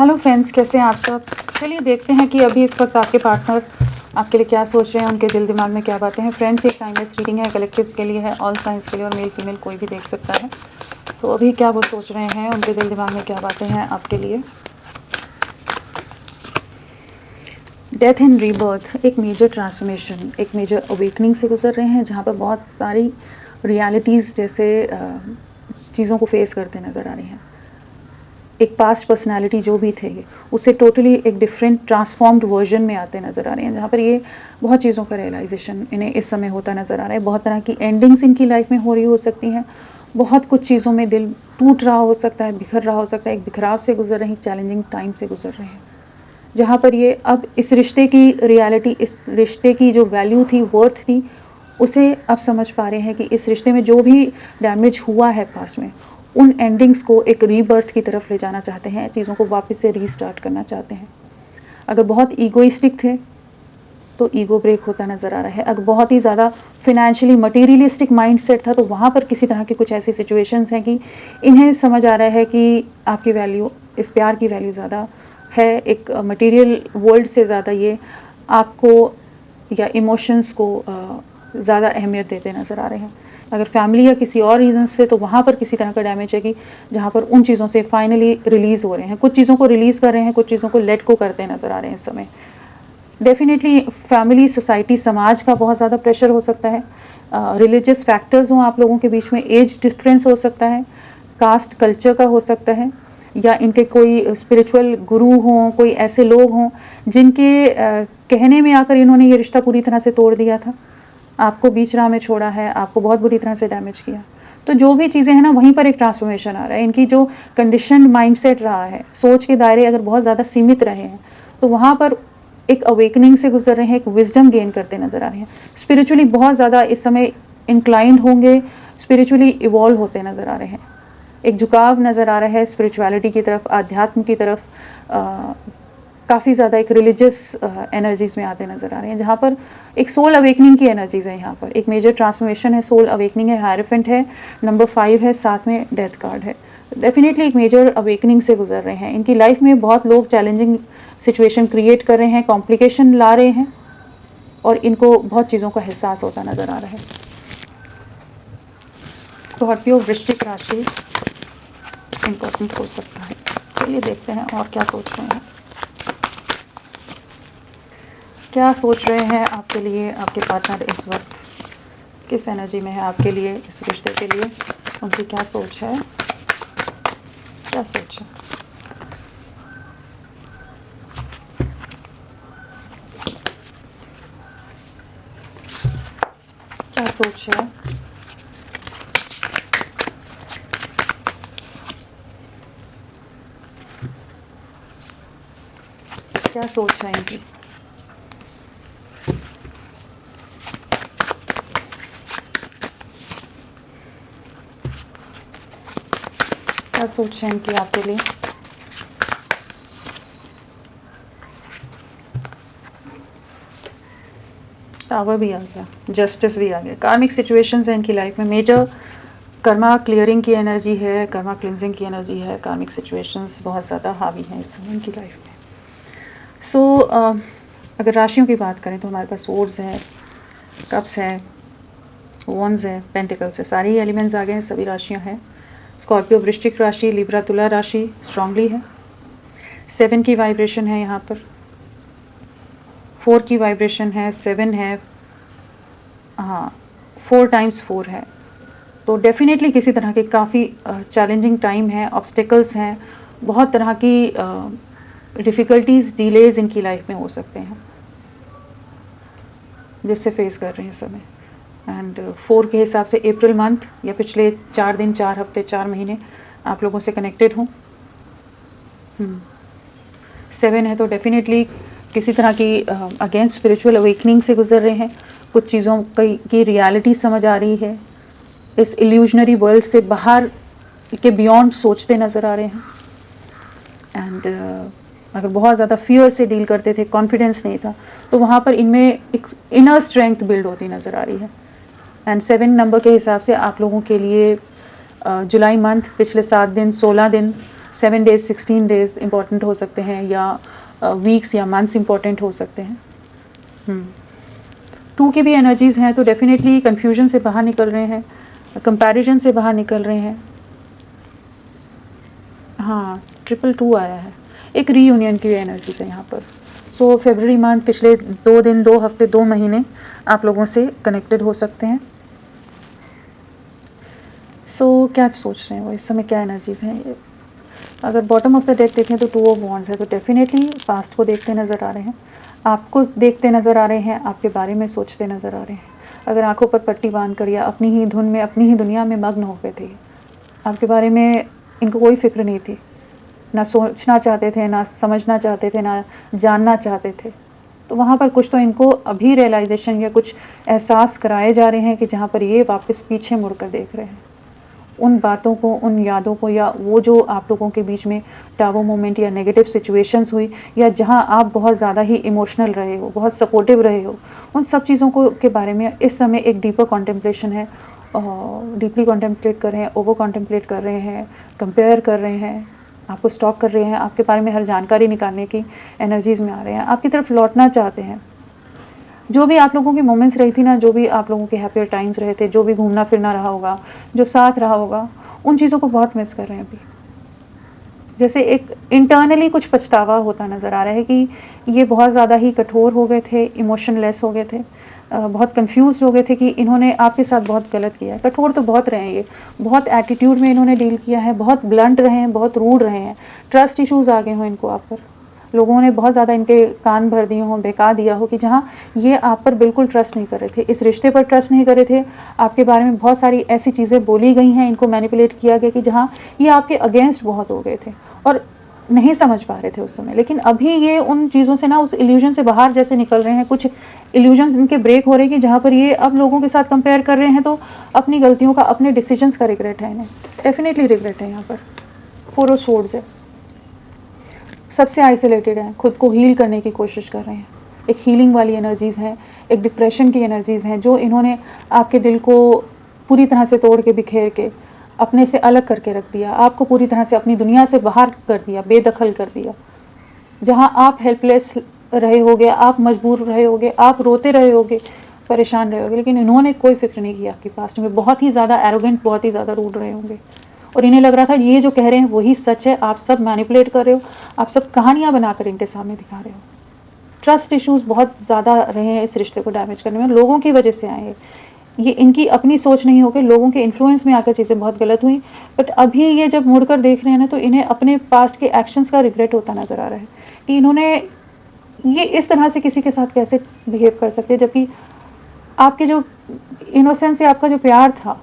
Hello friends, कैसे हैं आप सब। चलिए देखते हैं कि अभी इस वक्त आपके पार्टनर आपके लिए क्या सोच रहे हैं, उनके दिल दिमाग में क्या बातें हैं। फ्रेंड्स, ये टाइमलेस रीडिंग है, कलेक्टिव्स के लिए है, ऑल साइंस के लिए, और मेल फीमेल कोई भी देख सकता है। तो अभी क्या वो सोच रहे हैं, उनके दिल दिमाग में क्या बातें हैं आपके लिए। डेथ एंड रीबर्थ, एक मेजर ट्रांसफॉर्मेशन, एक मेजर अवेकनिंग से गुजर रहे हैं, जहाँ पर बहुत सारी रियलिटीज़ जैसे चीज़ों को फेस करते नज़र आ रही हैं। एक पास्ट पर्सनालिटी जो भी थे उससे टोटली एक डिफरेंट ट्रांसफॉर्म्ड वर्जन में आते नज़र आ रहे हैं, जहाँ पर ये बहुत चीज़ों का रियलाइजेशन इन्हें इस समय होता नज़र आ रहा है। बहुत तरह की एंडिंग्स इनकी लाइफ में हो रही हो सकती हैं। बहुत कुछ चीज़ों में दिल टूट रहा हो सकता है, बिखर रहा हो सकता है, एक बिखराव से गुजर रहे हैं, चैलेंजिंग टाइम से गुजर रहे हैं, जहाँ पर ये अब इस रिश्ते की रियलिटी, इस रिश्ते की जो वैल्यू थी, वर्थ थी, उसे अब समझ पा रहे हैं कि इस रिश्ते में जो भी डैमेज हुआ है पास्ट में, उन एंडिंग्स को एक रीबर्थ की तरफ ले जाना चाहते हैं, चीज़ों को वापस से रीस्टार्ट करना चाहते हैं। अगर बहुत ईगोइस्टिक थे तो ईगो ब्रेक होता नज़र आ रहा है। अगर बहुत ही ज़्यादा फिनेंशियली मटीरियलिस्टिक माइंडसेट था तो वहाँ पर किसी तरह की कुछ ऐसी सिचुएशंस हैं कि इन्हें समझ आ रहा है कि आपकी वैल्यू, इस प्यार की वैल्यू ज़्यादा है, एक मटेरियल वर्ल्ड से ज़्यादा ये आपको या इमोशंस को ज़्यादा अहमियत देते नज़र आ रहे हैं। अगर फैमिली या किसी और रीज़न से तो वहाँ पर किसी तरह का डैमेज है कि जहाँ पर उन चीज़ों से फाइनली रिलीज़ हो रहे हैं, कुछ चीज़ों को रिलीज़ कर रहे हैं, कुछ चीज़ों को लेट को करते नज़र आ रहे हैं इस समय। डेफिनेटली फैमिली, सोसाइटी, समाज का बहुत ज़्यादा प्रेशर हो सकता है, रिलीजियस फैक्टर्स हों आप लोगों के बीच में, एज डिफरेंस हो सकता है, कास्ट कल्चर का हो सकता है, या इनके कोई स्पिरिचुअल गुरु हों, कोई ऐसे लोग हों जिनके कहने में आकर इन्होंने ये रिश्ता पूरी तरह से तोड़ दिया था, आपको बीच राह में छोड़ा है, आपको बहुत बुरी तरह से डैमेज किया। तो जो भी चीज़ें हैं ना, वहीं पर एक ट्रांसफॉर्मेशन आ रहा है। इनकी जो कंडीशनड माइंडसेट रहा है, सोच के दायरे अगर बहुत ज़्यादा सीमित रहे हैं, तो वहाँ पर एक अवेकनिंग से गुजर रहे हैं, एक विजडम गेन करते नज़र आ रहे हैं। स्पिरिचुअली बहुत ज़्यादा इस समय इंक्लाइंड होंगे, स्पिरिचुअली इवॉल्व होते नज़र आ रहे हैं। एक झुकाव नज़र आ रहा है स्पिरिचुअलिटी की तरफ, आध्यात्म की तरफ, काफ़ी ज़्यादा एक रिलीजियस एनर्जीज़ में आते नज़र आ रहे हैं, जहाँ पर एक सोल अवेकनिंग की एनर्जीज़ है। यहाँ पर एक मेजर ट्रांसफॉर्मेशन है, सोल अवेकनिंग है, हायरफेंट है, नंबर 5 है, साथ में डेथ कार्ड है। डेफिनेटली एक मेजर अवेकनिंग से गुजर रहे हैं। इनकी लाइफ में बहुत लोग चैलेंजिंग सिचुएशन क्रिएट कर रहे हैं, कॉम्प्लिकेशन ला रहे हैं, और इनको बहुत चीज़ों का एहसास होता नज़र आ रहा है। स्कॉर्पियो वृश्चिक राशि इम्पोर्टेंट हो सकता है। चलिए देखते हैं और क्या सोच रहे हैं, क्या सोच रहे हैं आपके लिए आपके पार्टनर इस वक्त, किस एनर्जी में है आपके लिए, इस रिश्ते के लिए उनकी क्या सोच है, क्या सोच है। क्या सोच है, क्या सोच है इनकी। क्या सोच है इनकी आपके लिए। टावर भी आ गया, जस्टिस भी आ गया। कार्मिक सिचुएशंस हैं इनकी लाइफ में, मेजर कर्मा क्लियरिंग की एनर्जी है, कर्मा क्लिंजिंग की एनर्जी है। कार्मिक सिचुएशंस बहुत ज़्यादा हावी हैं इस समय इनकी लाइफ में। सो अगर राशियों की बात करें तो हमारे पास सोर्ड्स है, कप्स है, वॉन्ड्स है, पेंटिकल्स है, सारे ही एलिमेंट्स आ गए हैं, सभी राशियां हैं। स्कॉर्पियो वृश्चिक राशि, लिब्रा तुला राशि स्ट्रांगली है। 7 की वाइब्रेशन है यहाँ पर, 4 की वाइब्रेशन है, 7 है, हाँ 4 टाइम्स 4 है। तो डेफिनेटली किसी तरह के काफ़ी चैलेंजिंग टाइम है, ऑब्स्टिकल्स हैं, बहुत तरह की डिफ़िकल्टीज़, डिलेज इनकी लाइफ में हो सकते हैं जिससे फेस कर रहे हैं इस समय। एंड 4 के हिसाब से अप्रैल मंथ या पिछले 4 दिन, 4 हफ्ते, 4 महीने आप लोगों से कनेक्टेड हूँ। 7 है तो डेफिनेटली किसी तरह की अगेंस्ट स्पिरिचुअल अवेकनिंग से गुजर रहे हैं। कुछ चीज़ों की रियलिटी समझ आ रही है, इस इल्यूजनरी वर्ल्ड से बाहर के बियॉन्ड सोचते नज़र आ रहे हैं। एंड अगर बहुत ज़्यादा फियर से डील करते थे, कॉन्फिडेंस नहीं था, तो वहाँ पर इनमें एक इनर स्ट्रेंथ बिल्ड होती नज़र आ रही है। एंड 7 नंबर के हिसाब से आप लोगों के लिए जुलाई मंथ पिछले 7 दिन, 16 दिन 7 डेज़ 16 डेज़ इम्पॉर्टेंट हो सकते हैं, या वीक्स या मंथ्स इम्पॉर्टेंट हो सकते हैं। 2 की भी एनर्जीज़ हैं, तो डेफिनेटली कन्फ्यूजन से बाहर निकल रहे हैं, कंपैरिजन से बाहर निकल रहे हैं। हाँ, 222 आया है, एक रीयूनियन की एनर्जीज़ है यहाँ पर। सो फरवरी मंथ, पिछले 2 दिन, 2 हफ्ते, 2 महीने आप लोगों से कनेक्टेड हो सकते हैं। सो क्या सोच रहे हैं वो इस समय, क्या एनर्जीज़ हैं ये? अगर बॉटम ऑफ द डेक देखें तो 2 ऑफ वॉन्ड्स है, तो डेफिनेटली पास्ट को देखते नज़र आ रहे हैं, आपको देखते नज़र आ रहे हैं, आपके बारे में सोचते नज़र आ रहे हैं। अगर आंखों पर पट्टी बांध कर या अपनी ही धुन में, अपनी ही दुनिया में मग्न हो गए थे, आपके बारे में इनको कोई फ़िक्र नहीं थी, ना सोचना चाहते थे, ना समझना चाहते थे, ना जानना चाहते थे। तो वहाँ पर कुछ तो इनको अभी रियलाइजेशन या कुछ एहसास कराए जा रहे हैं कि जहाँ पर ये वापस पीछे मुड़ कर देख रहे हैं उन बातों को, उन यादों को, या वो जो आप लोगों के बीच में टाबू मोमेंट या नेगेटिव सिचुएशंस हुई, या जहाँ आप बहुत ज़्यादा ही इमोशनल रहे हो, बहुत सपोर्टिव रहे हो, उन सब चीज़ों को के बारे में इस समय एक डीपर कॉन्टेम्पलेशन है। डीपली कॉन्टेम्पलेट कर रहे हैं, ओवर कॉन्टेम्पलेट कर रहे हैं, कंपेयर कर रहे हैं, आपको स्टॉक कर रहे हैं, आपके बारे में हर जानकारी निकालने की एनर्जीज़ में आ रहे हैं, आपकी तरफ लौटना चाहते हैं। जो भी आप लोगों की मोमेंट्स रही थी ना, जो भी आप लोगों के हैप्पियर टाइम्स रहे थे, जो भी घूमना फिरना रहा होगा, जो साथ रहा होगा, उन चीज़ों को बहुत मिस कर रहे हैं अभी। जैसे एक इंटरनली कुछ पछतावा होता नज़र आ रहा है कि ये बहुत ज़्यादा ही कठोर हो गए थे, इमोशनलेस हो गए थे, बहुत कंफ्यूज हो गए थे कि इन्होंने आपके साथ बहुत गलत किया है। कठोर तो बहुत रहे हैं ये, बहुत एटीट्यूड में इन्होंने डील किया है, बहुत ब्लंट रहे हैं, बहुत रूड रहे हैं, ट्रस्ट इश्यूज़ आ गए हों इनको आप पर, लोगों ने बहुत ज़्यादा इनके कान भर दिए हों, बहका दिया हो कि जहाँ ये आप पर बिल्कुल ट्रस्ट नहीं कर रहे थे, इस रिश्ते पर ट्रस्ट नहीं कर रहे थे, आपके बारे में बहुत सारी ऐसी चीज़ें बोली गई हैं, इनको मैनिपुलेट किया गया कि जहाँ ये आपके अगेंस्ट बहुत हो गए थे और नहीं समझ पा रहे थे उस समय। लेकिन अभी ये उन चीज़ों से ना, उस इल्यूजन से बाहर जैसे निकल रहे हैं, कुछ इल्यूजन्स इनके ब्रेक हो रहे हैं कि जहाँ पर ये अब लोगों के साथ कंपेयर कर रहे हैं तो अपनी गलतियों का, अपने डिसीजंस का रिग्रेट है इन्हें, डेफिनेटली रिग्रेट है। यहाँ पर 4 ऑफ स्वॉर्ड्स है, सबसे आइसोलेटेड हैं, खुद को हील करने की कोशिश कर रहे हैं, एक हीलिंग वाली एनर्जीज़ हैं, एक डिप्रेशन की एनर्जीज़ हैं, जो इन्होंने आपके दिल को पूरी तरह से तोड़ के, बिखेर के, अपने से अलग करके रख दिया, आपको पूरी तरह से अपनी दुनिया से बाहर कर दिया, बेदखल कर दिया। जहाँ आप हेल्पलेस रहे होगे, आप मजबूर रहे होगे, आप रोते रहे होगे, परेशान रहे होगे, लेकिन इन्होंने कोई फिक्र नहीं किया आपकी पास्ट में। बहुत ही ज़्यादा एरोगेंट, बहुत ही ज़्यादा रूड रहे होंगे और इन्हें लग रहा था ये जो कह रहे हैं वही सच है, आप सब मैनिपुलेट कर रहे हो, आप सब कहानियाँ बनाकर इनके सामने दिखा रहे हो। ट्रस्ट इश्यूज़ बहुत ज़्यादा रहे हैं इस रिश्ते को डैमेज करने में, लोगों की वजह से आए। ये इनकी अपनी सोच नहीं होकर लोगों के इन्फ्लुएंस में आकर चीज़ें बहुत गलत हुई। बट अभी ये जब मुड़कर देख रहे हैं ना, तो इन्हें अपने पास्ट के एक्शंस का रिग्रेट होता नज़र आ रहा है कि इन्होंने ये इस तरह से किसी के साथ कैसे बिहेव कर सकते, जबकि आपके जो इनोसेंस से आपका जो प्यार था,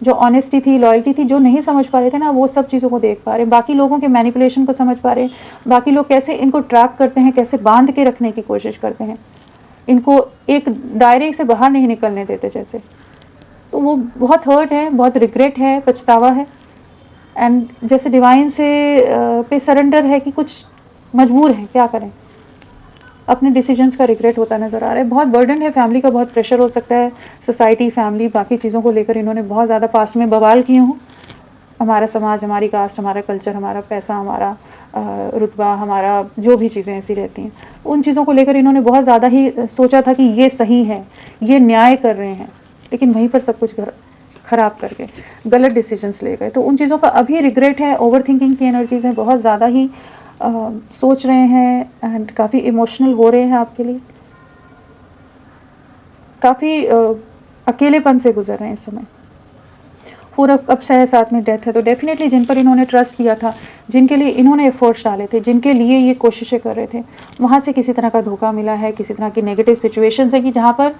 जो ऑनेस्टी थी, लॉयल्टी थी, जो नहीं समझ पा रहे थे ना, वो सब चीज़ों को देख पा रहे हैं, बाकी लोगों के मैनिपुलेशन को समझ पा रहे हैं, बाकी लोग कैसे इनको ट्रैप करते हैं, कैसे बांध के रखने की कोशिश करते हैं, इनको एक दायरे से बाहर नहीं निकलने देते जैसे। तो वो बहुत हर्ट है, बहुत रिग्रेट है, पछतावा है, एंड जैसे डिवाइन से पे सरेंडर है कि कुछ मजबूर है, क्या करें, अपने डिसीजंस का रिग्रेट होता नज़र आ रहा है। बहुत बर्डन है, फैमिली का बहुत प्रेशर हो सकता है, सोसाइटी, फैमिली, बाकी चीज़ों को लेकर इन्होंने बहुत ज़्यादा पास्ट में बवाल किए हों। हमारा समाज, हमारी कास्ट, हमारा कल्चर, हमारा पैसा, हमारा रुतबा, हमारा जो भी चीज़ें ऐसी रहती हैं, उन चीज़ों को लेकर इन्होंने बहुत ज़्यादा ही सोचा था कि ये सही है, ये न्याय कर रहे हैं, लेकिन वहीं पर सब कुछ ख़राब करके गलत डिसीजंस ले गए। तो उन चीज़ों का अभी रिग्रेट है, ओवर थिंकिंग की एनर्जीज़ हैं, बहुत ज़्यादा ही सोच रहे हैं एंड काफ़ी इमोशनल हो रहे हैं आपके लिए, काफ़ी अकेलेपन से गुजर रहे हैं इस समय। पूरा अब शायद साथ में डेथ है, तो डेफिनेटली जिन पर इन्होंने ट्रस्ट किया था, जिनके लिए इन्होंने एफर्ट्स डाले थे, जिनके लिए ये कोशिशें कर रहे थे, वहाँ से किसी तरह का धोखा मिला है, किसी तरह की नेगेटिव सिचुएशंस है कि जहाँ पर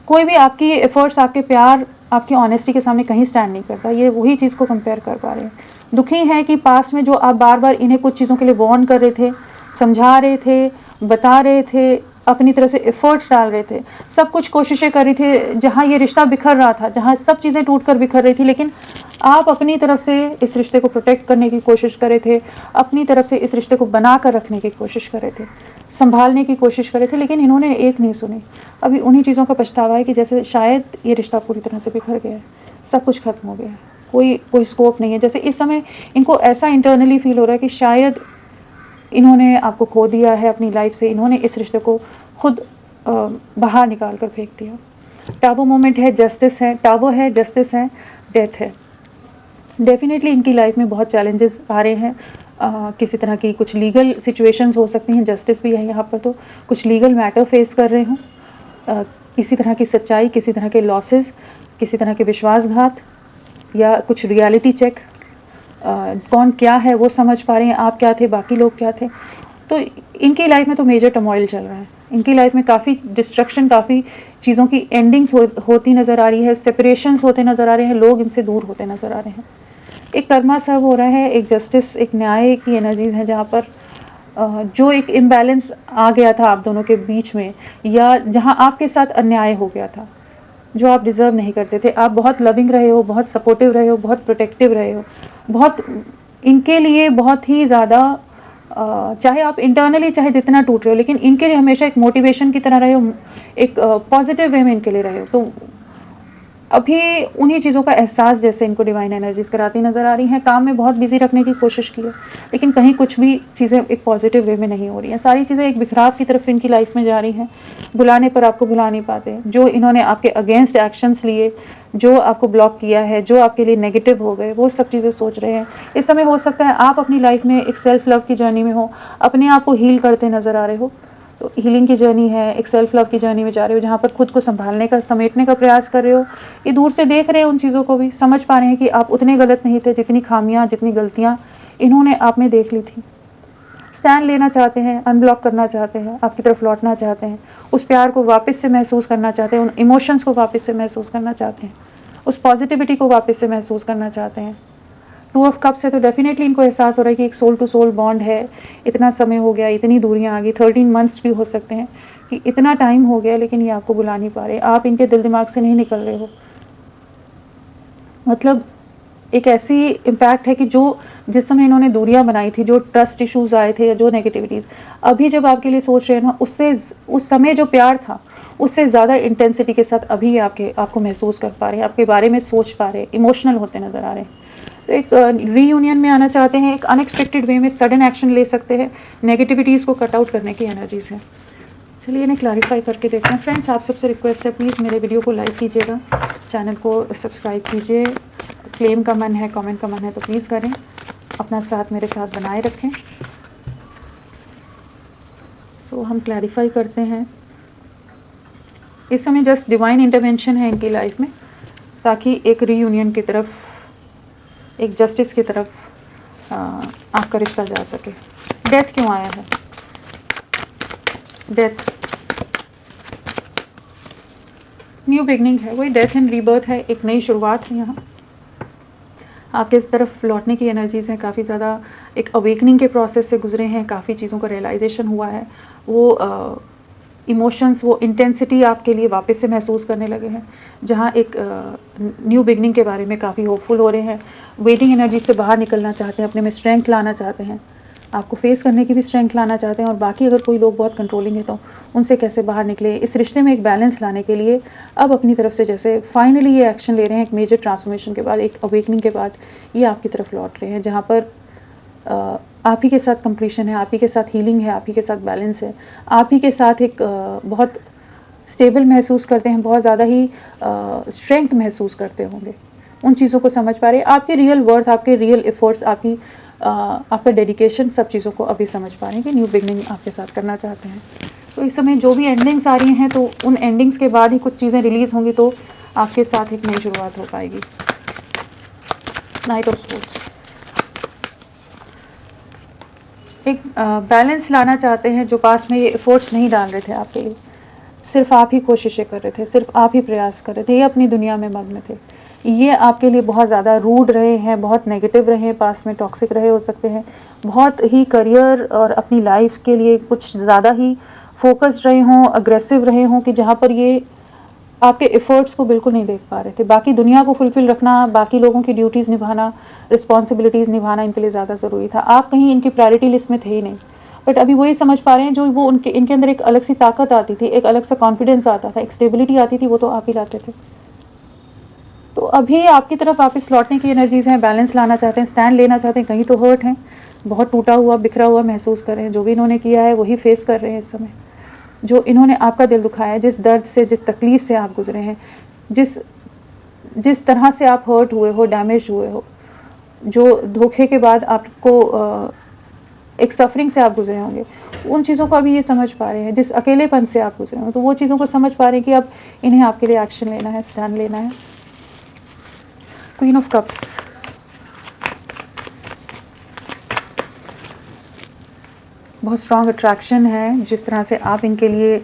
कोई भी आपकी एफर्ट्स, आपके प्यार, आपकी ऑनेस्टी के सामने कहीं स्टैंड नहीं करता। ये वही चीज़ को कंपेयर कर पा रहे हैं। दुखी हैं कि पास्ट में जो आप बार बार इन्हें कुछ चीज़ों के लिए वार्न कर रहे थे, समझा रहे थे, बता रहे थे, अपनी तरह से एफर्ट्स डाल रहे थे, सब कुछ कोशिशें कर रही थी, जहाँ ये रिश्ता बिखर रहा था, जहाँ सब चीज़ें टूट कर बिखर रही थी, लेकिन आप अपनी तरफ से इस रिश्ते को प्रोटेक्ट करने की कोशिश कर रहे थे, अपनी तरफ से इस रिश्ते को बना कर रखने की कोशिश कर रहे थे, संभालने की कोशिश कर रहे थे, लेकिन इन्होंने एक नहीं सुनी। अभी उन्हीं चीज़ों का पछतावा है कि जैसे शायद ये रिश्ता पूरी तरह से बिखर गया है, सब कुछ खत्म हो गया है, कोई स्कोप नहीं है। जैसे इस समय इनको ऐसा इंटरनली फील हो रहा है कि शायद इन्होंने आपको खो दिया है अपनी लाइफ से, इन्होंने इस रिश्ते को खुद बाहर निकाल कर फेंक दिया। टावो मोमेंट है, जस्टिस है, टावो है, जस्टिस है, डेथ है। डेफिनेटली इनकी लाइफ में बहुत चैलेंजेस आ रहे हैं। किसी तरह की कुछ लीगल सिचुएशंस हो सकती हैं, जस्टिस भी है यहाँ पर, तो कुछ लीगल मैटर फेस कर रहे हों, किसी तरह की सच्चाई, किसी तरह के लॉसेस, किसी तरह के विश्वासघात या कुछ रियलिटी चेक, कौन क्या है वो समझ पा रहे हैं, आप क्या थे, बाकी लोग क्या थे। तो इनकी लाइफ में तो मेजर टर्मोइल चल रहा है। इनकी लाइफ में काफ़ी डिस्ट्रक्शन, काफ़ी चीज़ों की एंडिंग्स होती नज़र आ रही है, सेपरेशंस होते नज़र आ रहे हैं, लोग इनसे दूर होते नज़र आ रहे हैं। एक कर्मा सर्व हो रहा है, एक जस्टिस, एक न्याय की एनर्जीज़ हैं, जहाँ पर जो एक इम्बैलेंस आ गया था आप दोनों के बीच में, या जहाँ आपके साथ अन्याय हो गया था जो आप डिज़र्व नहीं करते थे। आप बहुत लविंग रहे हो, बहुत सपोर्टिव रहे हो, बहुत प्रोटेक्टिव रहे हो, बहुत इनके लिए बहुत ही ज़्यादा, चाहे आप इंटरनली चाहे जितना टूट रहे हो, लेकिन इनके लिए हमेशा एक मोटिवेशन की तरह रहे हो, एक पॉजिटिव वे में इनके लिए रहे हो। तो अभी उन्हीं चीज़ों का एहसास जैसे इनको डिवाइन एनर्जीज कराती नज़र आ रही हैं। काम में बहुत बिजी रखने की कोशिश की है, लेकिन कहीं कुछ भी चीज़ें एक पॉजिटिव वे में नहीं हो रही हैं। सारी चीज़ें एक बिखराव की तरफ इनकी लाइफ में जा रही हैं। बुलाने पर आपको बुला नहीं पाते। जो इन्होंने आपके अगेंस्ट एक्शंस लिए, जो आपको ब्लॉक किया है, जो आपके लिए नेगेटिव हो गए, वो सब चीज़ें सोच रहे हैं। इस समय हो सकता है आप अपनी लाइफ में एक सेल्फ लव की जर्नी में हो, अपने आप को हील करते नज़र आ रहे हो। तो हीलिंग की जर्नी है, एक सेल्फ लव की जर्नी में जा रहे हो, जहाँ पर खुद को संभालने का, समेटने का प्रयास कर रहे हो। ये दूर से देख रहे हैं उन चीज़ों को भी, समझ पा रहे हैं कि आप उतने गलत नहीं थे जितनी खामियां, जितनी गलतियां इन्होंने आप में देख ली थी। स्टैंड लेना चाहते हैं, अनब्लॉक करना चाहते हैं, आपकी तरफ लौटना चाहते हैं, उस प्यार को वापस से महसूस करना चाहते हैं, उन इमोशंस को वापस से महसूस करना चाहते हैं, उस पॉजिटिविटी को वापस से महसूस करना चाहते हैं। 2 ऑफ कप्स है, तो डेफिनेटली इनको एहसास हो रहा है कि एक सोल टू सोल बॉन्ड है। इतना समय हो गया, इतनी दूरियां आ गई, 13 मंथ्स भी हो सकते हैं कि इतना टाइम हो गया, लेकिन ये आपको बुला नहीं पा रहे, आप इनके दिल दिमाग से नहीं निकल रहे हो। मतलब एक ऐसी इम्पैक्ट है कि जो जिस समय इन्होंने दूरियां बनाई थी, जो ट्रस्ट इश्यूज़ आए थे या जो नेगेटिविटीज़, अभी जब आपके लिए सोच रहे हैं ना, उससे उस समय जो प्यार था उससे ज़्यादा इंटेंसिटी के साथ अभी आपको महसूस कर पा रहे हैं, आपके बारे में सोच पा रहे हैं, इमोशनल होते नज़र आ रहे हैं। तो एक रीयूनियन में आना चाहते हैं, एक अनएक्सपेक्टेड वे में सडन एक्शन ले सकते हैं, नेगेटिविटीज़ को कट आउट करने की एनर्जीज है। चलिए इन्हें क्लैरिफाई करके देखते हैं। फ्रेंड्स, आप सबसे रिक्वेस्ट है, प्लीज़ मेरे वीडियो को लाइक कीजिएगा, चैनल को सब्सक्राइब कीजिए। क्लेम का मन है, कमेंट का मन है तो प्लीज़ करें, अपना साथ मेरे साथ बनाए रखें। सो हम क्लैरिफाई करते हैं। इस समय जस्ट डिवाइन इंटरवेंशन है इनकी लाइफ में, ताकि एक रीयूनियन की तरफ, एक जस्टिस की तरफ आपका रिश्ता जा सके। डेथ क्यों आया है? डेथ न्यू बिगनिंग है, वही डेथ एंड रीबर्थ है, एक नई शुरुआत है। यहाँ आपके इस तरफ लौटने की एनर्जीज़ हैं, काफ़ी ज़्यादा एक अवेकनिंग के प्रोसेस से गुजरे हैं, काफ़ी चीज़ों का रियलाइजेशन हुआ है, वो इमोशंस, वो इंटेंसिटी आपके लिए वापस से महसूस करने लगे हैं। जहाँ एक न्यू बिगनिंग के बारे में काफ़ी होपफुल हो रहे हैं, वेटिंग एनर्जी से बाहर निकलना चाहते हैं, अपने में स्ट्रेंथ लाना चाहते हैं, आपको फेस करने की भी स्ट्रेंथ लाना चाहते हैं। और बाकी अगर कोई लोग बहुत कंट्रोलिंग है तो उनसे कैसे बाहर निकले, इस रिश्ते में एक बैलेंस लाने के लिए अब अपनी तरफ से जैसे फाइनली ये एक्शन ले रहे हैं, एक मेजर ट्रांसफॉर्मेशन के बाद, एक अवेकनिंग के बाद ये आपकी तरफ लौट रहे हैं, जहाँ पर आप ही के साथ कंप्लीशन है, आप ही के साथ हीलिंग है, आप ही के साथ बैलेंस है, आप ही के साथ एक बहुत स्टेबल महसूस करते हैं, बहुत ज़्यादा ही स्ट्रेंथ महसूस करते होंगे। उन चीज़ों को समझ पा रहे हैं, आपके रियल वर्थ, आपके रियल एफर्ट्स, आपका डेडिकेशन, सब चीज़ों को अभी समझ पा रहे हैं कि न्यू बिगनिंग आपके साथ करना चाहते हैं। तो इस समय जो भी एंडिंग्स आ रही हैं, तो उन एंडिंग्स के बाद ही कुछ चीज़ें रिलीज़ होंगी, तो आपके साथ एक नई शुरुआत हो पाएगी। नाइट ऑफ स्पोर्ट्स एक बैलेंस लाना चाहते हैं, जो पास्ट में ये एफर्ट्स नहीं डाल रहे थे आपके लिए, सिर्फ आप ही कोशिशें कर रहे थे, सिर्फ आप ही प्रयास कर रहे थे, ये अपनी दुनिया में मग्न थे। ये आपके लिए बहुत ज़्यादा रूड रहे हैं, बहुत नेगेटिव रहे हैं, पास्ट में टॉक्सिक रहे हो सकते हैं, बहुत ही करियर और अपनी लाइफ के लिए कुछ ज़्यादा ही फोकस्ड रहे हों, अग्रेसिव रहे हों, कि जहाँ पर ये आपके एफर्ट्स को बिल्कुल नहीं देख पा रहे थे। बाकी दुनिया को फुलफ़िल रखना, बाकी लोगों की ड्यूटीज़ निभाना, रिस्पॉन्सिबिलिटीज़ निभाना इनके लिए ज़्यादा ज़रूरी था। आप कहीं इनकी प्रायोरिटी लिस्ट में थे ही नहीं, बट अभी वही समझ पा रहे हैं, जो वो इनके अंदर एक अलग सी ताकत आती थी, एक अलग सा कॉन्फिडेंस आता था, एक स्टेबिलिटी आती थी, वो तो आप ही लाते थे। तो अभी आपकी तरफ वापस लौटने की एनर्जीज़ हैं, बैलेंस लाना चाहते हैं, स्टैंड लेना चाहते हैं, कहीं तो हर्ट हैं, बहुत टूटा हुआ बिखरा हुआ महसूस कर रहे हैं, जो भी इन्होंने किया है वही फेस कर रहे हैं इस समय। जो इन्होंने आपका दिल दुखाया है, जिस दर्द से, जिस तकलीफ़ से आप गुजरे हैं, जिस तरह से आप हर्ट हुए हो, डैमेज हुए हो, जो धोखे के बाद आपको एक सफरिंग से आप गुजरे होंगे, उन चीज़ों को अभी ये समझ पा रहे हैं, जिस अकेलेपन से आप गुजरे हो, तो वो चीज़ों को समझ पा रहे हैं कि अब इन्हें आपके लिए एक्शन लेना है, स्टैंड लेना है। क्वीन ऑफ कप्स, बहुत स्ट्रॉन्ग अट्रैक्शन है, जिस तरह से आप इनके लिए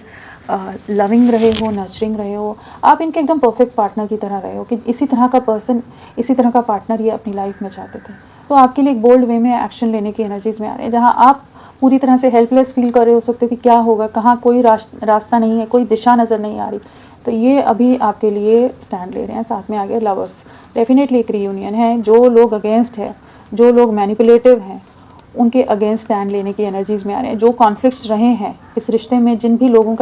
लविंग रहे हो, नर्चरिंग रहे हो, आप इनके एकदम परफेक्ट पार्टनर की तरह रहे हो कि इसी तरह का पर्सन, इसी तरह का पार्टनर ये अपनी लाइफ में चाहते थे। तो आपके लिए एक बोल्ड वे में एक्शन लेने की एनर्जीज़ में आ रहे हैं, जहाँ आप पूरी तरह से हेल्पलेस फील कर रहे हो सकते हो कि क्या होगा, कहाँ कोई रास्ता नहीं है, कोई दिशा नज़र नहीं आ रही। तो ये अभी आपके लिए स्टैंड ले रहे हैं। साथ में आ गया लवर्स, डेफिनेटली एक रीयूनियन है। जो लोग अगेंस्ट है, जो लोग मैनिपुलेटिव हैं, उनके अगेंस्ट स्टैंड लेने की एनर्जीज़ में आ रहे हैं। जो कॉन्फ्लिक्ट्स रहे हैं इस रिश्ते में, जिन भी लोगों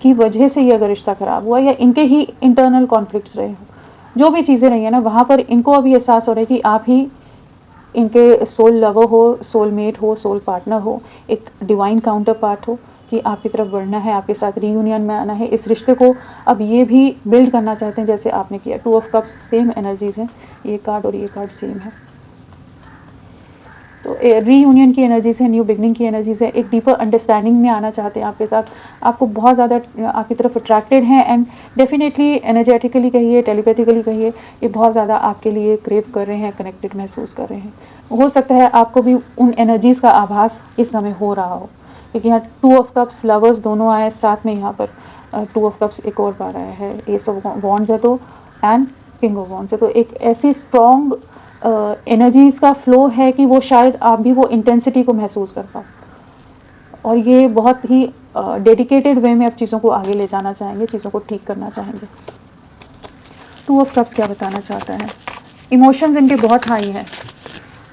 की वजह से ये अगर रिश्ता ख़राब हुआ या इनके ही इंटरनल कॉन्फ्लिक्ट्स रहे हो, जो भी चीज़ें रही हैं ना, वहाँ पर इनको अभी एहसास हो रहा है कि आप ही इनके सोल लवर हो, सोल मेट हो, सोल पार्टनर हो, एक डिवाइन काउंटर पार्ट हो, कि आपकी तरफ बढ़ना है, आपके साथ रीयूनियन में आना है। इस रिश्ते को अब ये भी बिल्ड करना चाहते हैं जैसे आपने किया। 2 ऑफ कप्स सेम एनर्जीज़ हैं, ये कार्ड और ये कार्ड सेम है। तो रीयूनियन की एनर्जीज़ है, न्यू बिगनिंग की एनर्जीज़ है, एक डीपर अंडरस्टैंडिंग में आना चाहते हैं आपके साथ, आपको बहुत ज़्यादा आपकी तरफ अट्रैक्टेड हैं, एंड डेफिनेटली एनर्जेटिकली कहिए, टेलीपैथिकली कहिए, ये बहुत ज़्यादा आपके लिए क्रेव कर रहे हैं, कनेक्टेड महसूस कर रहे हैं। हो सकता है आपको भी उन एनर्जीज़ का आभास इस समय हो रहा हो, क्योंकि यहाँ 2 ऑफ कप्स लवर्स दोनों आए, साथ में यहाँ पर 2 ऑफ कप्स एक और बार आया है, एस ऑफ वॉन्ड्स है तो, एंड किंग ऑफ वॉन्ड्स है। तो एक ऐसी स्ट्रॉन्ग एनर्जीज़ का फ्लो है कि वो शायद आप भी वो इंटेंसिटी को महसूस कर पाओ, और ये बहुत ही डेडिकेटेड वे में अब चीज़ों को आगे ले जाना चाहेंगे, चीज़ों को ठीक करना चाहेंगे। 2 ऑफ कप्स क्या बताना चाहता है? इमोशंस इनके बहुत हाई हैं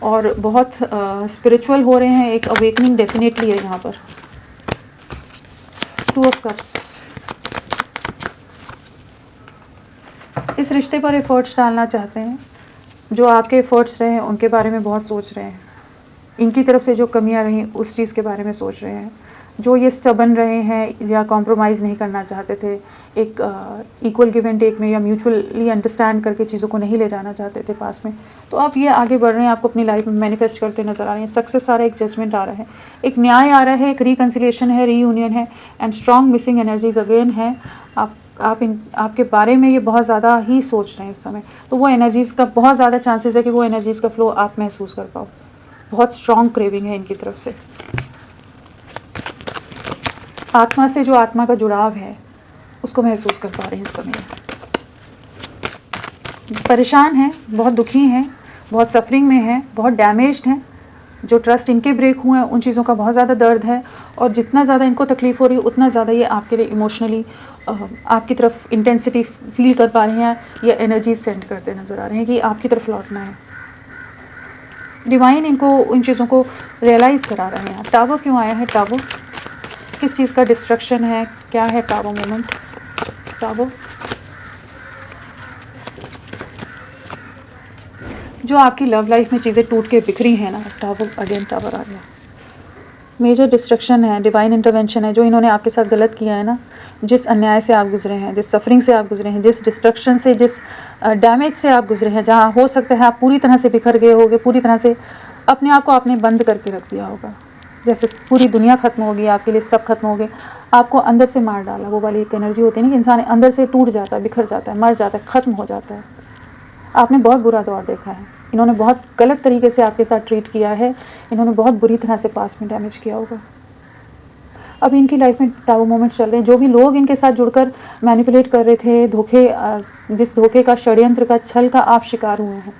और बहुत स्पिरिचुअल हो रहे हैं, एक अवेकनिंग डेफिनेटली है यहाँ पर। 2 ऑफ कप्स, इस रिश्ते पर एफर्ट्स डालना चाहते हैं। जो आपके एफर्ट्स रहे हैं उनके बारे में बहुत सोच रहे हैं, इनकी तरफ से जो कमियां रहीं उस चीज़ के बारे में सोच रहे हैं। जो ये स्टबन रहे हैं या कॉम्प्रोमाइज़ नहीं करना चाहते थे, एक इक्वल गिव एंड टेक में या म्यूचुअली अंडरस्टैंड करके चीज़ों को नहीं ले जाना चाहते थे पास में, तो अब ये आगे बढ़ रहे हैं, आपको अपनी लाइफ में मैनिफेस्ट करते नज़र आ रहे हैं। सक्सेस आ रहा है, एक जजमेंट आ रहा है, एक न्याय आ रहा है, एक रिकन्सिलिएशन है, रीयूनियन है, and strong missing energies again है। आपके बारे में ये बहुत ज़्यादा ही सोच रहे हैं इस समय, तो वो एनर्जीज़ का बहुत ज़्यादा चांसेस है कि वो एनर्जीज़ का फ्लो आप महसूस कर पाओ। बहुत स्ट्रॉन्ग क्रेविंग है इनकी तरफ से। आत्मा से जो आत्मा का जुड़ाव है उसको महसूस कर पा रहे हैं इस समय। परेशान हैं, बहुत दुखी हैं, बहुत सफरिंग में हैं, बहुत डैमेज्ड हैं। जो ट्रस्ट इनके ब्रेक हुए हैं उन चीज़ों का बहुत ज़्यादा दर्द है, और जितना ज़्यादा इनको तकलीफ़ हो रही है उतना ज़्यादा ये आपके लिए इमोशनली आपकी तरफ इंटेंसिटी फील कर पा रहे हैं, या एनर्जी सेंड करते नज़र आ रहे हैं कि आपकी तरफ लौटना है। डिवाइन इनको उन चीज़ों को रियलाइज़ करा रहे हैं। टावर क्यों आया है? टावर किस चीज़ का डिस्ट्रक्शन है? क्या है टावर मोमेंट? टावर जो आपकी लव लाइफ में चीज़ें टूट के बिखरी हैं ना, टावर अगेन टावर आ गया। मेजर डिस्ट्रक्शन है, डिवाइन इंटरवेंशन है। जो इन्होंने आपके साथ गलत किया है ना, जिस अन्याय से आप गुजरे हैं, जिस सफरिंग से आप गुजरे हैं, जिस डिस्ट्रक्शन से, जिस डैमेज से आप गुजरे हैं, जहाँ हो सकता है आप पूरी तरह से बिखर गए होगे, पूरी तरह से अपने आप को आपने बंद करके रख दिया होगा, जैसे पूरी दुनिया ख़त्म होगी आपके लिए, सब खत्म हो गए, आपको अंदर से मार डाला। वो वाली एक एनर्जी होती है ना कि इंसान अंदर से टूट जाता है, बिखर जाता है, मर जाता है, ख़त्म हो जाता है। आपने बहुत बुरा दौर देखा है, इन्होंने बहुत गलत तरीके से आपके साथ ट्रीट किया है, इन्होंने बहुत बुरी तरह से पास में डैमेज किया होगा। अब इनकी लाइफ में टावर मोमेंट्स चल रहे हैं। जो भी लोग इनके साथ जुड़कर मैनिपुलेट कर रहे थे, जिस धोखे का, षड्यंत्र का, छल का आप शिकार हुए हैं,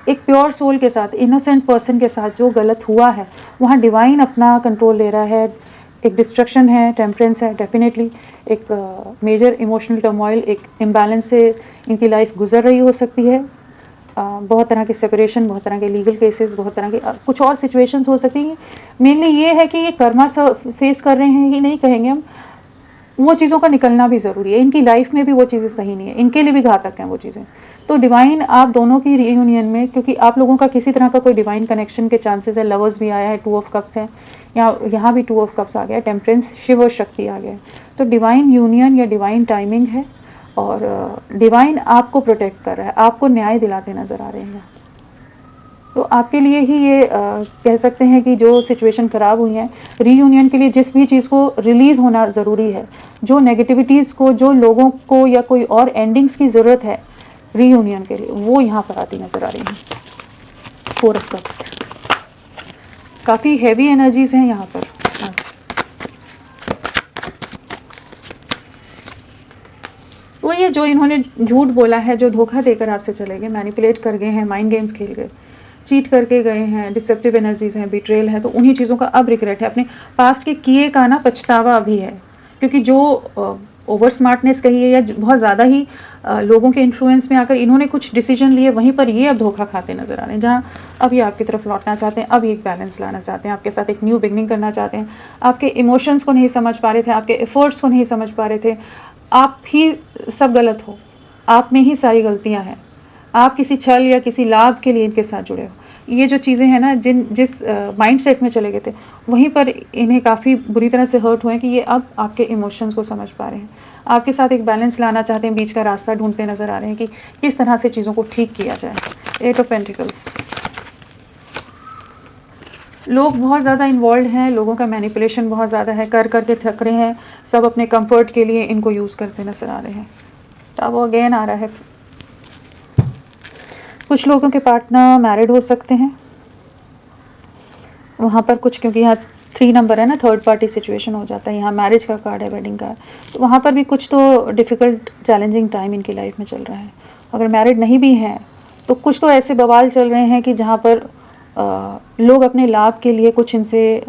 एक प्योर सोल के साथ, इनोसेंट पर्सन के साथ जो गलत हुआ है, वहाँ डिवाइन अपना कंट्रोल ले रहा है। एक डिस्ट्रक्शन है, टेम्परेंस है, डेफिनेटली एक मेजर इमोशनल टर्मोइल, एक इम्बैलेंस से इनकी लाइफ गुजर रही हो सकती है। बहुत तरह के सेपरेशन, बहुत तरह के लीगल केसेस, बहुत तरह के कुछ और सिचुएशंस हो सकती हैं। मेनली ये है कि ये कर्मा फेस कर रहे हैं ही नहीं कहेंगे हम, वो चीज़ों का निकलना भी ज़रूरी है। इनकी लाइफ में भी वो चीज़ें सही नहीं है, इनके लिए भी घातक हैं वो चीज़ें। तो डिवाइन आप दोनों की रीयूनियन में, क्योंकि आप लोगों का किसी तरह का कोई डिवाइन कनेक्शन के चांसेस है। लवर्स भी आया है, 2 ऑफ कप्स है, यहाँ भी 2 ऑफ कप्स आ गया, टेम्परेंस, शिव और शक्ति आ गया। तो डिवाइन यूनियन या डिवाइन टाइमिंग है, और डिवाइन आपको प्रोटेक्ट कर रहा है, आपको न्याय दिलाते नज़र आ रहे हैं। तो आपके लिए ही ये कह सकते हैं कि जो सिचुएशन ख़राब हुई है, रीयूनियन के लिए जिस भी चीज़ को रिलीज़ होना ज़रूरी है, जो नेगेटिविटीज़ को, जो लोगों को या कोई और एंडिंग्स की ज़रूरत है रीयूनियन के लिए, वो यहाँ पर आती नज़र आ रही हैं। 4 ऑफ कप्स, काफ़ी हैवी एनर्जीज़ हैं यहाँ पर आज। वो ये जो इन्होंने झूठ बोला है, जो धोखा देकर आपसे चले गए, मैनिपुलेट कर गए हैं, माइंड गेम्स खेल गए, चीट करके गए हैं, डिसेप्टिव एनर्जीज़ हैं, बिट्रेल है, तो उन्हीं चीज़ों का अब रिग्रेट है, अपने पास्ट के किए का ना पछतावा अभी है। क्योंकि जो ओवर स्मार्टनेस कही है या बहुत ज़्यादा ही लोगों के इन्फ्लुएंस में आकर इन्होंने कुछ डिसीजन लिए, वहीं पर ये अब धोखा खाते नज़र आ रहे हैं। जहाँ अब ये आपकी तरफ लौटना चाहते हैं, अब एक बैलेंस लाना चाहते हैं, आपके साथ एक न्यू बिगनिंग करना चाहते हैं। आपके इमोशंस को नहीं समझ पा रहे थे, आपके एफर्ट्स को नहीं समझ पा रहे थे, आप ही सब गलत हो, आप में ही सारी गलतियाँ हैं, आप किसी छल या किसी लाभ के लिए इनके साथ जुड़े हो। ये जो चीज़ें हैं ना, जिस माइंड सेट में चले गए थे, वहीं पर इन्हें काफ़ी बुरी तरह से हर्ट हुए हैं कि ये अब आपके इमोशंस को समझ पा रहे हैं, आपके साथ एक बैलेंस लाना चाहते हैं, बीच का रास्ता ढूंढते नज़र आ रहे हैं कि किस तरह से चीज़ों को ठीक किया जाए। 8 ऑफ पेंटिकल्स, लोग बहुत ज़्यादा इन्वॉल्व हैं, लोगों का मैनिपुलेशन बहुत ज़्यादा है, कर करके थक रहे हैं, सब अपने कंफर्ट के लिए इनको यूज़ करते नज़र आ रहे हैं। अब अगेन आ रहा है, कुछ लोगों के पार्टनर मैरिड हो सकते हैं वहाँ पर कुछ, क्योंकि यहाँ 3 नंबर है ना, थर्ड पार्टी सिचुएशन हो जाता है, यहाँ मैरिज का कार्ड है, वेडिंग का, तो वहाँ पर भी कुछ तो डिफ़िकल्ट चैलेंजिंग टाइम इनकी लाइफ में चल रहा है। अगर मैरिड नहीं भी हैं तो कुछ तो ऐसे बवाल चल रहे हैं कि जहाँ पर लोग अपने लाभ के लिए कुछ इनसे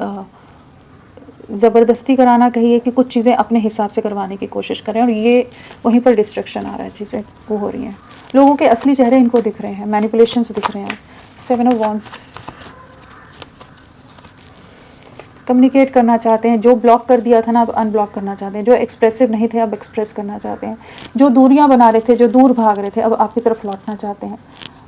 ज़बरदस्ती कराना कहिए कि कुछ चीज़ें अपने हिसाब से करवाने की कोशिश करें, और ये वहीं पर डिस्ट्रक्शन आ रहा है, चीज़ें वो हो रही हैं, लोगों के असली चेहरे इनको दिख रहे हैं, मैनिपुलेशंस दिख रहे हैं। 7 ऑफ वॉन्ड्स, कम्युनिकेट करना चाहते हैं, जो ब्लॉक कर दिया था ना अब अनब्लॉक करना चाहते हैं, जो एक्सप्रेसिव नहीं थे अब एक्सप्रेस करना चाहते हैं, जो दूरियां बना रहे थे, जो दूर भाग रहे थे अब आपकी तरफ लौटना चाहते हैं,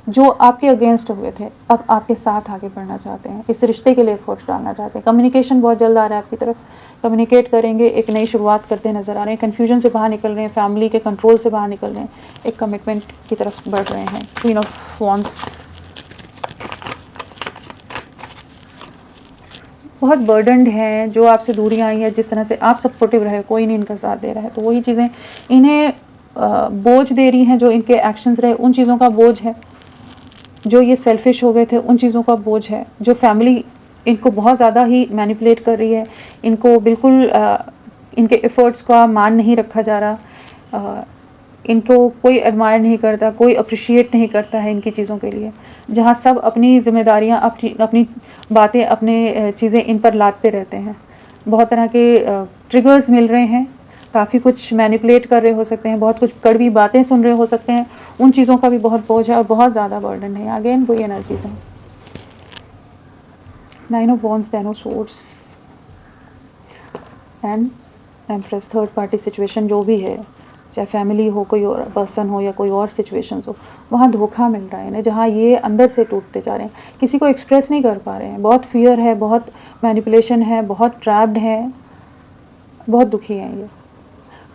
जो आपके अगेंस्ट हो गए थे अब आपके साथ आगे बढ़ना चाहते हैं, इस रिश्ते के लिए एफर्ट्स डालना चाहते हैं। कम्युनिकेशन बहुत जल्द आ रहा है आपकी तरफ, कम्युनिकेट करेंगे, एक नई शुरुआत करते नज़र आ रहे हैं, कन्फ्यूजन से बाहर निकल रहे हैं, फैमिली के कंट्रोल से बाहर निकल रहे हैं, एक कमिटमेंट की तरफ बढ़ रहे हैं। क्वीन ऑफ वॉन्ड्स, बहुत बर्डनड है, जो आपसे दूरियां आई है, जिस तरह से आप सपोर्टिव रहे, कोई नहीं इनका साथ दे रहा है, तो वही चीज़ें इन्हें बोझ दे रही हैं, जो इनके एक्शंस रहे उन चीज़ों का बोझ है, जो ये सेल्फिश हो गए थे उन चीज़ों का बोझ है, जो फैमिली इनको बहुत ज़्यादा ही मैनिपुलेट कर रही है, इनको बिल्कुल इनके एफ़र्ट्स का मान नहीं रखा जा रहा, इनको कोई एडमायर नहीं करता, कोई अप्रिशिएट नहीं करता है इनकी चीज़ों के लिए, जहाँ सब अपनी ज़िम्मेदारियाँ, अपनी बातें, अपने चीज़ें इन पर लादते रहते हैं। बहुत तरह के ट्रिगर्स मिल रहे हैं, काफ़ी कुछ मैनिपुलेट कर रहे हो सकते हैं, बहुत कुछ कड़वी बातें सुन रहे हो सकते हैं, उन चीज़ों का भी बहुत बोझ है और बहुत ज़्यादा बर्डन है। अगेन वही एनर्जीज हैं। 9 of wands, 10 of swords and empress, third party situation जो भी है, चाहे फैमिली हो, कोई और पर्सन हो या कोई और सिचुएशंस हो, वहाँ धोखा मिल रहा है ना, जहाँ ये अंदर से टूटते जा रहे हैं, किसी को एक्सप्रेस नहीं कर पा रहे हैं, बहुत फियर है, बहुत मैनिपुलेशन है, बहुत ट्रैप्ड है, बहुत दुखी हैं ये।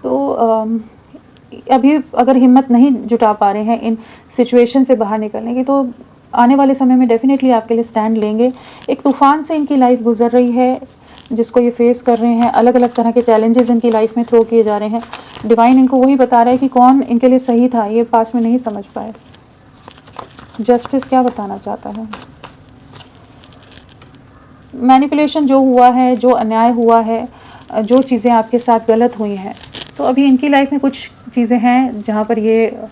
तो अभी अगर हिम्मत नहीं जुटा पा रहे हैं इन सिचुएशन से बाहर निकलने की, तो आने वाले समय में डेफिनेटली आपके लिए स्टैंड लेंगे। एक तूफ़ान से इनकी लाइफ गुजर रही है, जिसको ये फेस कर रहे हैं, अलग अलग तरह के चैलेंजेस इनकी लाइफ में थ्रो किए जा रहे हैं। डिवाइन इनको वही बता रहा है कि कौन इनके लिए सही था, ये पास में नहीं समझ पाए। जस्टिस क्या बताना चाहता है? मैनिपुलेशन जो हुआ है, जो अन्याय हुआ है, जो चीज़ें आपके साथ गलत हुई हैं, तो अभी इनकी लाइफ में कुछ चीज़ें हैं जहाँ पर ये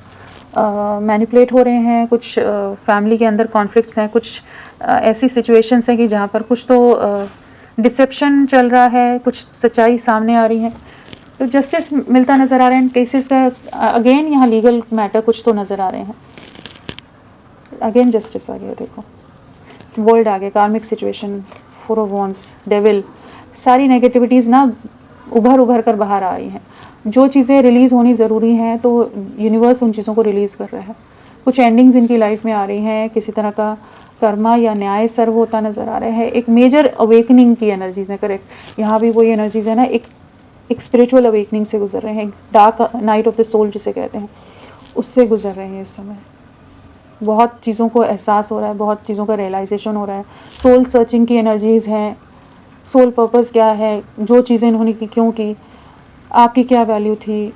मैनिपुलेट हो रहे हैं, कुछ फैमिली के अंदर कॉन्फ्लिक्ट्स हैं, कुछ ऐसी सिचुएशंस हैं कि जहाँ पर कुछ तो डिसेप्शन चल रहा है, कुछ सच्चाई सामने आ रही है, तो जस्टिस मिलता नज़र आ रहा है। केसेस का अगेन यहाँ लीगल मैटर कुछ तो नज़र आ रहे हैं, अगेन जस्टिस आ गया, देखो वर्ल्ड आ गया, कार्मिक सिचुएशन, 4 ऑफ वॉन्ड्स, डेविल, सारी नेगेटिविटीज़ ना उभर कर बाहर आ रही हैं। जो चीज़ें रिलीज़ होनी ज़रूरी हैं तो यूनिवर्स उन चीज़ों को रिलीज़ कर रहा है। कुछ एंडिंग्स इनकी लाइफ में आ रही हैं, किसी तरह का कर्मा या न्याय सर्व होता नज़र आ रहा है। एक मेजर अवेकनिंग की एनर्जीज़ हैं, करेक्ट, यहाँ भी वही एनर्जीज़ है ना, एक स्पिरिचुअल अवेकनिंग से गुजर रहे हैं, dark night of the soul जिसे कहते हैं, उससे गुजर रहे हैं इस समय। बहुत चीज़ों को एहसास हो रहा है, बहुत चीज़ों का रियलाइजेशन हो रहा है। सोल सर्चिंग की एनर्जीज़ हैं, सोल पर्पस क्या है, जो चीज़ें इन्होंने की क्यों की, आपकी क्या वैल्यू थी,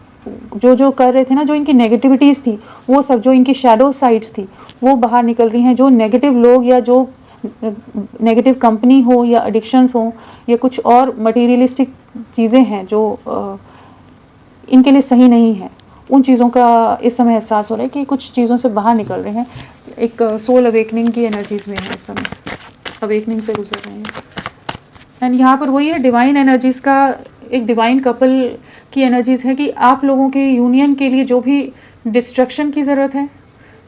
जो कर रहे थे ना, जो इनकी नेगेटिविटीज़ थी वो सब, जो इनकी शैडो साइड्स थी वो बाहर निकल रही हैं। जो नेगेटिव लोग या जो नेगेटिव कंपनी हो या एडिक्शंस हो या कुछ और मटेरियलिस्टिक चीज़ें हैं जो इनके लिए सही नहीं है, उन चीज़ों का इस समय एहसास हो रहा है कि कुछ चीज़ों से बाहर निकल रहे हैं। एक सोल अवेकनिंग की एनर्जीज़ में है इस समय, अवेकनिंग से गुजर रहे हैं। एंड यहाँ पर वही है, डिवाइन एनर्जीज़ का, एक डिवाइन कपल की एनर्जीज़ है कि आप लोगों के यूनियन के लिए जो भी डिस्ट्रक्शन की ज़रूरत है,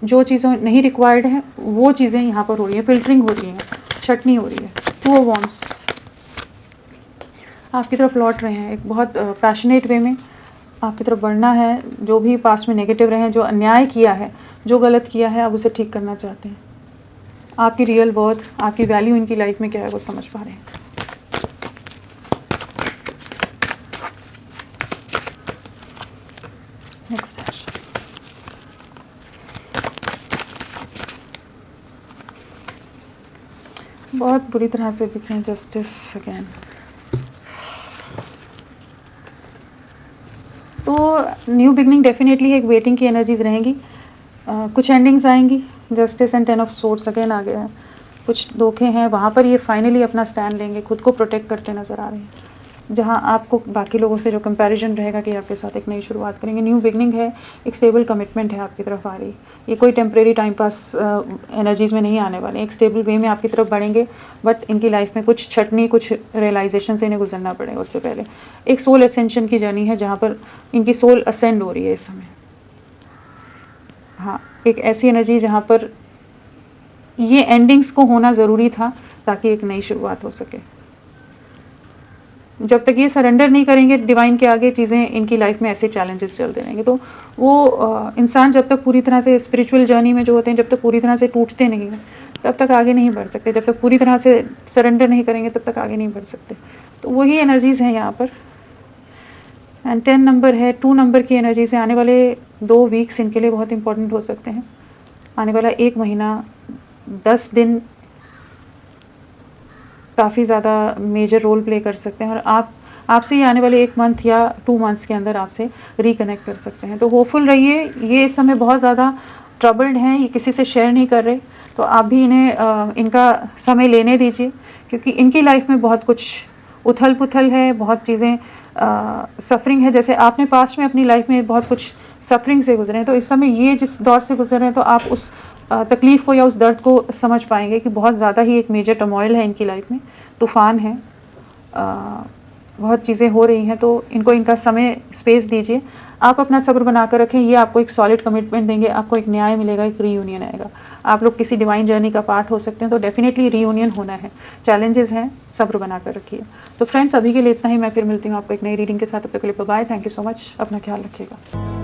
जो चीज़ें नहीं रिक्वायर्ड हैं, वो चीज़ें यहाँ पर हो रही हैं, फिल्टरिंग हो रही हैं, छटनी हो रही है। टू ऑफ वांड्स आपकी तरफ लौट रहे हैं, एक बहुत पैशनेट वे में आपकी तरफ बढ़ना है। जो भी पास्ट में नेगेटिव रहे हैं, जो अन्याय किया है, जो गलत किया है, आप उसे ठीक करना चाहते हैं। आपकी रियल वर्थ, आपकी वैल्यू इनकी लाइफ में क्या है वो समझ पा रहे हैं। नेक्स्ट है, बहुत बुरी तरह से दिख रहे हैं, justice again. So new beginning definitely एक वेटिंग की एनर्जीज रहेंगी। कुछ एंडिंग्स आएंगी, justice and 10 of swords again आ गया है। कुछ धोखे हैं, वहाँ पर ये फाइनली अपना स्टैंड लेंगे, खुद को प्रोटेक्ट करते नज़र आ रहे हैं। जहाँ आपको बाकी लोगों से जो कंपैरिजन रहेगा कि आपके साथ एक नई शुरुआत करेंगे, न्यू बिगनिंग है, एक स्टेबल कमिटमेंट है आपकी तरफ आ रही। ये कोई टेम्परेरी टाइम पास एनर्जीज़ में नहीं आने वाले, एक स्टेबल वे में आपकी तरफ बढ़ेंगे। बट इनकी लाइफ में कुछ छटनी, कुछ रियलाइजेशन से इन्हें गुजरना पड़ेगा। उससे पहले एक सोल असेंशन की जर्नी है जहाँ पर इनकी सोल असेंड हो रही है इस समय। हाँ, एक ऐसी एनर्जी जहाँ पर ये एंडिंग्स को होना ज़रूरी था ताकि एक नई शुरुआत हो सके। जब तक ये सरेंडर नहीं करेंगे डिवाइन के आगे, चीज़ें इनकी लाइफ में ऐसे चैलेंजेस चलते रहेंगे। तो वो इंसान जब तक पूरी तरह से स्पिरिचुअल जर्नी में जो होते हैं, जब तक पूरी तरह से टूटते नहीं हैं तब तक आगे नहीं बढ़ सकते। जब तक पूरी तरह से सरेंडर नहीं करेंगे तब तक आगे नहीं बढ़ सकते। तो वही एनर्जीज़ हैं यहाँ पर। एंड 10 नंबर है, 2 नंबर की एनर्जी से आने वाले 2 वीक्स इनके लिए बहुत इंपॉर्टेंट हो सकते हैं। आने वाला 1 महीना 10 दिन काफ़ी ज़्यादा मेजर रोल प्ले कर सकते हैं, और आपसे ये आने वाले 1 मंथ या 2 मंथ्स के अंदर आपसे रिकनेक्ट कर सकते हैं। तो होपफुल रहिए। ये इस समय बहुत ज़्यादा ट्रबल्ड हैं, ये किसी से शेयर नहीं कर रहे, तो आप भी इन्हें इनका समय लेने दीजिए, क्योंकि इनकी लाइफ में बहुत कुछ उथल पुथल है, बहुत चीज़ें सफरिंग है। जैसे आपने पास्ट में अपनी लाइफ में बहुत कुछ सफरिंग से गुजरे हैं, तो इस समय ये जिस दौर से गुजर रहे हैं तो आप उस तकलीफ़ को या उस दर्द को समझ पाएंगे कि बहुत ज़्यादा ही एक मेजर टर्मोइल है इनकी लाइफ में, तूफ़ान है, बहुत चीज़ें हो रही हैं। तो इनको इनका समय स्पेस दीजिए। आप अपना सब्र बना कर रखें, ये आपको एक सॉलिड कमिटमेंट देंगे, आपको एक न्याय मिलेगा, एक रीयूनियन आएगा। आप लोग किसी डिवाइन जर्नी का पार्ट हो सकते हैं, तो डेफिनेटली रीयूनियन होना है। चैलेंजेस हैं, सब्र बना कर रखिए। तो फ्रेंड्स, अभी के लिए इतना ही। मैं फिर मिलती हूँ आपको एक नई रीडिंग के साथ। तब तक के लिए bye. Thank you so much. अपना ख्याल रखिएगा।